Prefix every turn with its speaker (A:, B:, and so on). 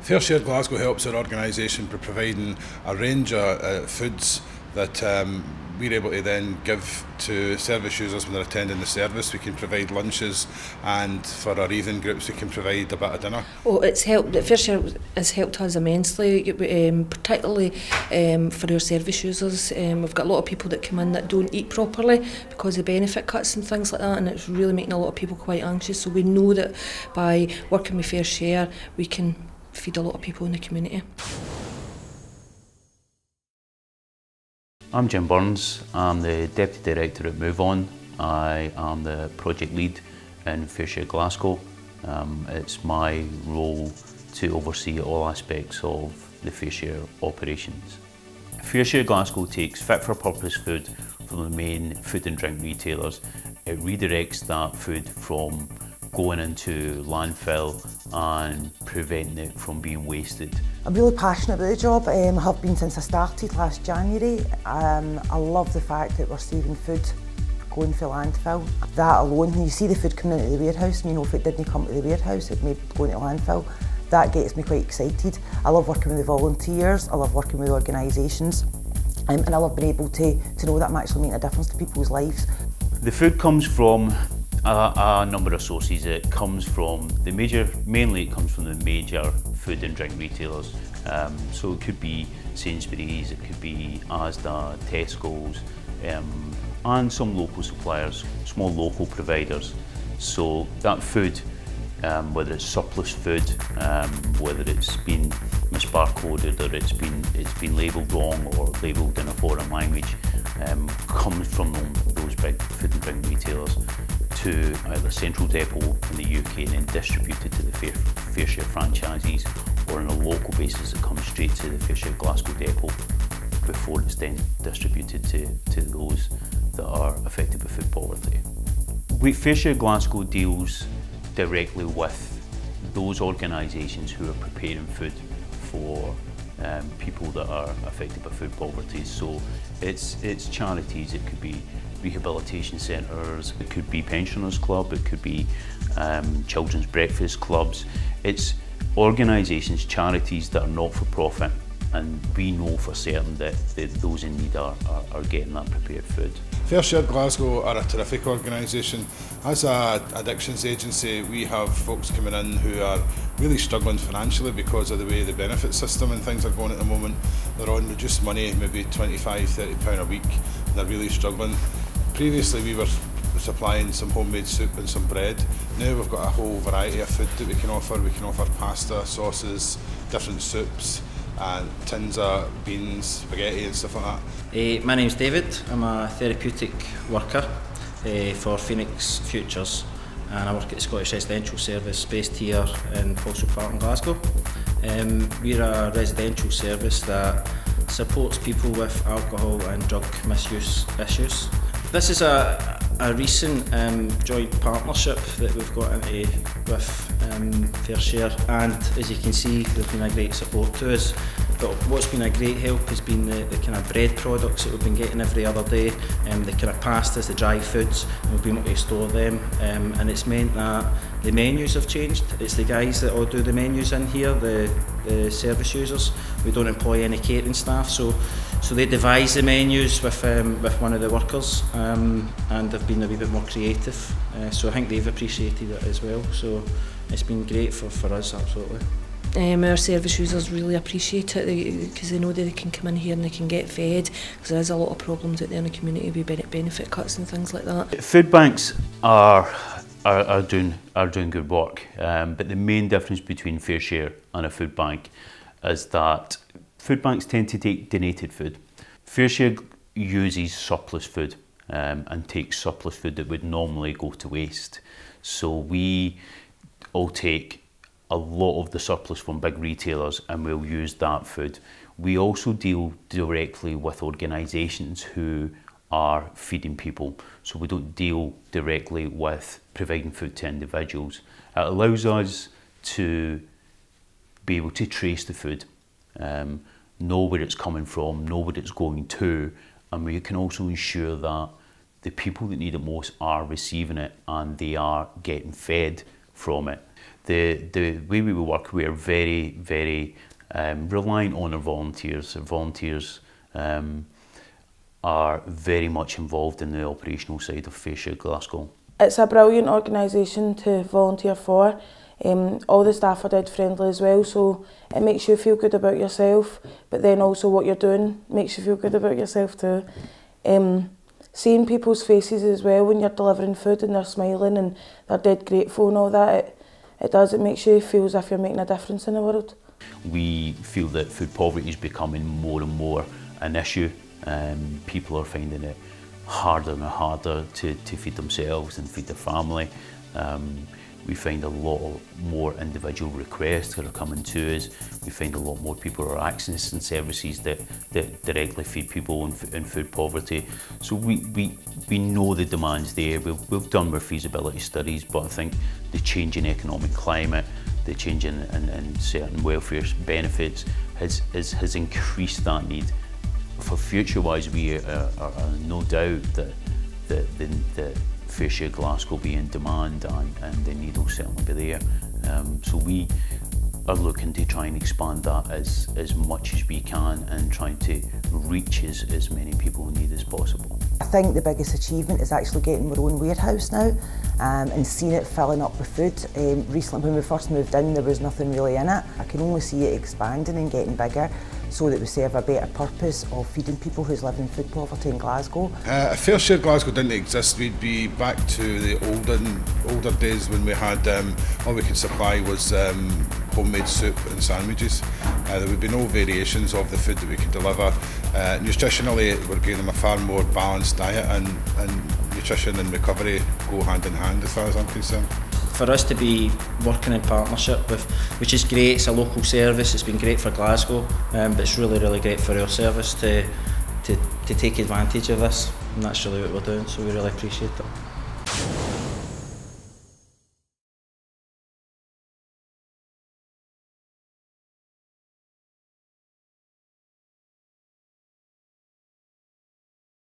A: FareShare Glasgow helps our organisation by providing a range of foods that we're able to then give to service users when they're attending the service. We can provide lunches, and for our evening groups we can provide a bit of dinner.
B: Oh, FareShare has helped us immensely, particularly for our service users. We've got a lot of people that come in that don't eat properly because of benefit cuts and things like that, and it's really making a lot of people quite anxious. So we know that by working with FareShare we can feed a lot of people in the community.
C: I'm Jim Burns. I'm the Deputy Director at Move On. I am the project lead in FareShare Glasgow. It's my role to oversee all aspects of the FareShare operations. FareShare Glasgow takes fit-for-purpose food from the main food and drink retailers. It redirects that food from going into landfill and preventing it from being wasted.
D: I'm really passionate about the job. I have been since I started last January. I love the fact that we're saving food going for landfill. That alone, you see the food coming into the warehouse and you know if it didn't come to the warehouse it may go into landfill. That gets me quite excited. I love working with the volunteers, I love working with organisations, and I love being able to know that I'm actually making a difference to people's lives.
C: The food comes from a number of sources. It comes from mainly it comes from the major food and drink retailers. So it could be Sainsbury's, it could be Asda, Tesco's, and some local suppliers, small local providers. So that food, whether it's surplus food, whether it's been misbarcoded or it's been labelled wrong or labelled in a foreign language, comes from those big food and drink retailers to either central depot in the UK and then distributed to the FareShare franchisees, or on a local basis it comes straight to the FareShare Glasgow depot before it's then distributed to those that are affected by food poverty. FareShare Glasgow deals directly with those organisations who are preparing food for people that are affected by food poverty. So it's charities, it could be rehabilitation centres, it could be pensioners club, it could be children's breakfast clubs. It's organisations, charities that are not for profit, and we know for certain that those in need are getting that prepared food.
A: FareShare Glasgow are a terrific organisation. As an addictions agency, we have folks coming in who are really struggling financially because of the way the benefit system and things are going at the moment. They're on reduced money, maybe £25, £30 a week, and they're really struggling. Previously we were supplying some homemade soup and some bread. Now we've got a whole variety of food that we can offer. We can offer pasta, sauces, different soups, and tins of beans, spaghetti and stuff like that.
E: My name's David. I'm a therapeutic worker for Phoenix Futures, and I work at the Scottish Residential Service based here in Paulsall Park in Glasgow. We're a residential service that supports people with alcohol and drug misuse issues. This is a recent joint partnership that we've got into with FareShare, and as you can see they've been a great support to us. But what's been a great help has been the kind of bread products that we've been getting every other day, the kind of pastas, the dry foods, and we've been able to store them, and it's meant that the menus have changed. It's the guys that all do the menus in here, the service users. We don't employ any catering staff, so they devise the menus with one of the workers, and they've been a wee bit more creative. So I think they've appreciated it as well. So it's been great for us, absolutely.
B: Our service users really appreciate it because they know that they can come in here and they can get fed, because there is a lot of problems out there in the community with benefit cuts and things like that.
C: Food banks are doing good work, but the main difference between FareShare and a food bank is that food banks tend to take donated food. FareShare uses surplus food and takes surplus food that would normally go to waste. So we all take a lot of the surplus from big retailers and we'll use that food. We also deal directly with organisations who are feeding people, so we don't deal directly with providing food to individuals. It allows us to be able to trace the food, know where it's coming from, know where it's going to, and we can also ensure that the people that need it most are receiving it and they are getting fed from it. the way we work, we are very, very reliant on our volunteers. Our volunteers are very much involved in the operational side of FareShare Glasgow.
F: It's a brilliant organisation to volunteer for. All the staff are dead friendly as well, so it makes you feel good about yourself, but then also what you're doing makes you feel good about yourself too. Seeing people's faces as well when you're delivering food and they're smiling and they're dead grateful and all that, it makes you feel as if you're making a difference in the world.
C: We feel that food poverty is becoming more and more an issue. People are finding it harder and harder to feed themselves and feed their family. We find a lot more individual requests that are coming to us. We find a lot more people are accessing services that directly feed people in food poverty. So we know the demand's there. We've done our feasibility studies, but I think the change in economic climate, the change in certain welfare benefits has increased that need. For future-wise, we are no doubt that the FareShare Glasgow will be in demand and the need will certainly be there. So we are looking to try and expand that as much as we can and trying to reach as many people in need as possible.
D: I think the biggest achievement is actually getting our own warehouse now and seeing it filling up with food. Recently when we first moved in there was nothing really in it. I can only see it expanding and getting bigger so that we serve a better purpose of feeding people who's living in food poverty in Glasgow.
A: If FareShare Glasgow didn't exist, we'd be back to the older days when we had all we could supply was homemade soup and sandwiches. There would be no variations of the food that we could deliver. Nutritionally, we're giving them a far more balanced diet, and nutrition and recovery go hand in hand as far as I'm concerned.
E: For us to be working in partnership with, which is great, it's a local service, it's been great for Glasgow, but it's really, really great for our service to take advantage of this, and that's really what we're doing, so we really appreciate it.